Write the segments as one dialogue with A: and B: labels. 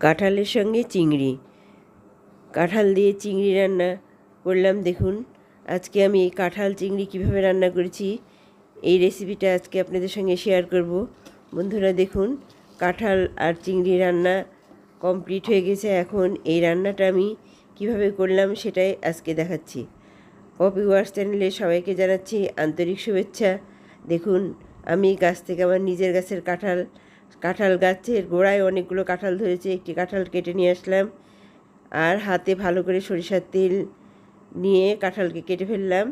A: কাঁঠালের সঙ্গে চিংড়ি, কাঁঠাল দিয়ে চিংড়ি রান্না করলাম। দেখুন আজকে আমি এই কাঁঠাল চিংড়ি কীভাবে রান্না করেছি এই রেসিপিটা আজকে আপনাদের সঙ্গে শেয়ার করব। বন্ধুরা দেখুন, কাঁঠাল আর চিংড়ি রান্না কমপ্লিট হয়ে গেছে। এখন এই রান্নাটা আমি কিভাবে করলাম সেটাই আজকে দেখাচ্ছি। পপি ওয়ার্স চ্যানেলে সবাইকে জানাচ্ছি আন্তরিক শুভেচ্ছা। দেখুন আমি গাছ থেকে আমার নিজের গাছের কাঁঠাল গাছের গোড়ায় অনেকগুলো কাঁঠাল ধরেছে। একটি কাঁঠাল কেটে নিয়ে আসলাম আর হাতে ভালো করে সরিষার তেল নিয়ে কাঁঠালকে কেটে ফেললাম।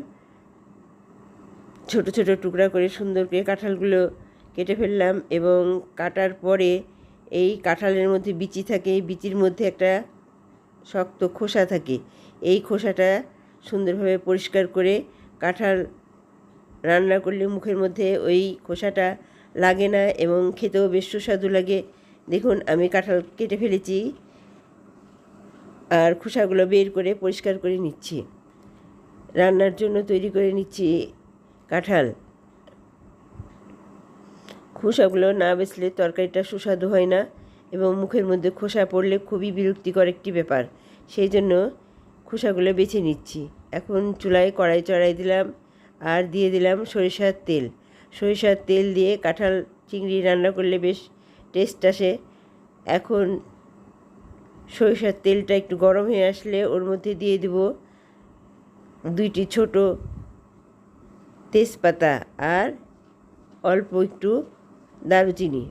A: ছোট ছোট টুকরা করে সুন্দর করে কাঁঠালগুলো কেটে ফেললাম এবং কাটার পরে এই কাঁঠালের মধ্যে বিচি থাকে, এই বিচির মধ্যে একটা শক্ত খোসা থাকে। এই খোসাটা সুন্দরভাবে পরিষ্কার করে কাঁঠাল রান্না করলে মুখের মধ্যে ওই খোসাটা লাগে না এবং খেতেও বেশ সুস্বাদু লাগে। দেখুন আমি কাঁঠাল কেটে ফেলেছি আর খোসাগুলো বের করে পরিষ্কার করে নিচ্ছি। রান্নার জন্য তৈরি করে নিচ্ছি কাঁঠাল। খোসাগুলো না বেছলে তরকারিটা সুস্বাদু হয় না এবং মুখের মধ্যে খোসা পড়লে খুবই বিরক্তিকর একটি ব্যাপার। সেই জন্য খোসাগুলো বেছে নিচ্ছি। এখন চুলায় কড়াই চড়াই দিলাম আর দিয়ে দিলাম সরিষার তেল। সরিষার তেল দিয়ে কাঁঠাল চিংড়ি রান্না করলে বেশ টেস্ট আসে। এখন সরিষার তেলটা একটু গরম হয়ে আসলে ওর মধ্যে দিয়ে দেব 2টি ছোট তেজপাতা আর অল্প একটু দারুচিনি।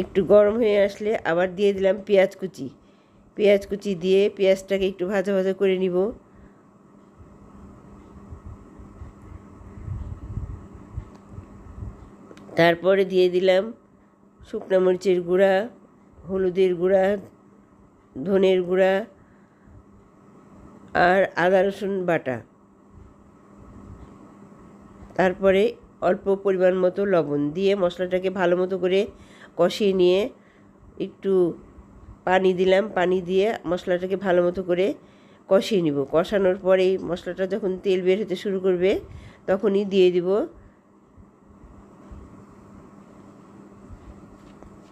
A: একটু গরম হয়ে আসলে আবার দিয়ে দিলাম পেঁয়াজ কুচি দিয়ে পেঁয়াজটাকে একটু ভাজা ভাজা করে নিব। তারপরে দিয়ে দিলাম শুকনো মরিচের গুঁড়া, হলুদের গুঁড়া, ধনের গুঁড়া আর আদা রসুন বাটা। তারপরে অল্প পরিমাণ মতো লবণ দিয়ে মশলাটাকে ভালো মতো করে কষিয়ে নিয়ে একটু পানি দিলাম। পানি দিয়ে মশলাটাকে ভালো মতো করে কষিয়ে নিব। কষানোর পরেই মশলাটা যখন তেল বের হতে শুরু করবে তখনই দিয়ে দিব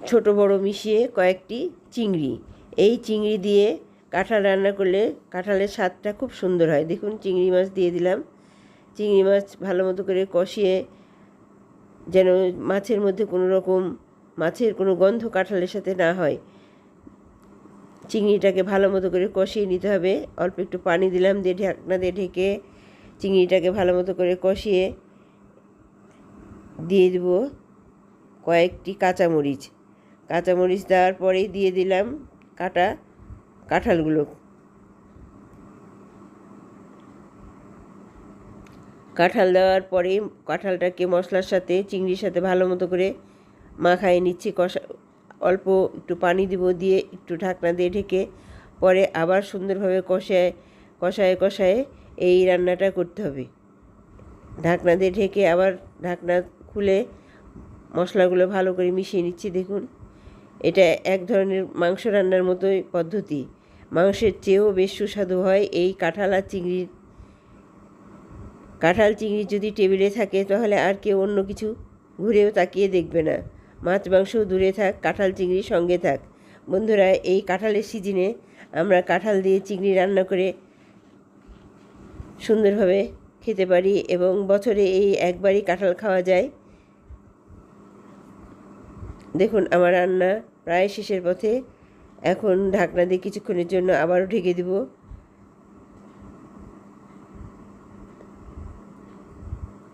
A: ছোট বড় মিশিয়ে কয়েকটি চিংড়ি। এই চিংড়ি দিয়ে কাঁঠাল রান্না করলে কাঁঠালের স্বাদটা খুব সুন্দর হয়। দেখুন চিংড়ি মাছ দিয়ে দিলাম। চিংড়ি মাছ ভালো মতো করে কষিয়ে যেন মাছের মধ্যে কোনো রকম মাছের কোনো গন্ধ কাঁঠালের সাথে না হয়, চিংড়িটাকে ভালো মতো করে কষিয়ে নিতে হবে। অল্প একটু পানি দিলাম, দিয়ে ঢাকনা দিয়ে ঢেকে চিংড়িটাকে ভালো মতো করে কষিয়ে দিয়ে দেব কয়েকটি কাঁচামরিচ দেওয়ার পরেই দিয়ে দিলাম কাটা কাঁঠালগুলো। কাঁঠাল দেওয়ার পরে কাঁঠালটাকে মশলার সাথে চিংড়ির সাথে ভালো মতো করে মাখায় নিচ্ছি। অল্প একটু পানি দিব, দিয়ে একটু ঢাকনা দিয়ে ঢেকে পরে আবার সুন্দরভাবে কষায় এই রান্নাটা করতে হবে। ঢাকনা দিয়ে ঢেকে আবার ঢাকনা খুলে মশলাগুলো ভালো করে মিশিয়ে নিচ্ছি। দেখুন এটা এক ধরনের মাংস রান্নার মতোই পদ্ধতি। মাংসের চেয়েও বেশ সুস্বাদু হয় এই কাঁঠাল চিংড়ি যদি টেবিলে থাকে তাহলে আর কেউ অন্য কিছু ঘুরেও তাকিয়ে দেখবে না। মাছ মাংসও দূরে থাক, কাঁঠাল চিংড়ি সঙ্গে থাক। বন্ধুরা এই কাঁঠালের সিজনে আমরা কাঁঠাল দিয়ে চিংড়ি রান্না করে সুন্দরভাবে খেতে পারি এবং বছরে এই একবারই কাঁঠাল খাওয়া যায়। দেখুন আমার রান্না প্রায় শেষের পথে। এখন ঢাকনা দিয়ে কিছুক্ষণের জন্য আবারও ঢেকে দিব।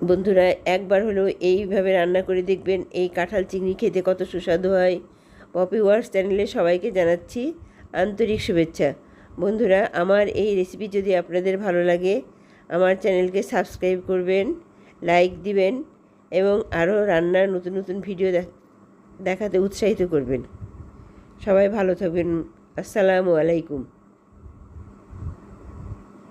A: বন্ধুরা একবার হলেও এইভাবে রান্না করে দেখবেন, এই কাঁঠাল চিংড়ি খেতে কত সুস্বাদু হয়। পপি ওয়ার্স চ্যানেলে সবাইকে জানাচ্ছি আন্তরিক শুভেচ্ছা। বন্ধুরা আমার এই রেসিপি যদি আপনাদের ভালো লাগে আমার চ্যানেলকে সাবস্ক্রাইব করবেন, লাইক দিবেন এবং আরও রান্নার নতুন নতুন ভিডিও দেখাতে উৎসাহিত করবেন। সবাই ভালো থাকবেন। আসসালামু আলাইকুম।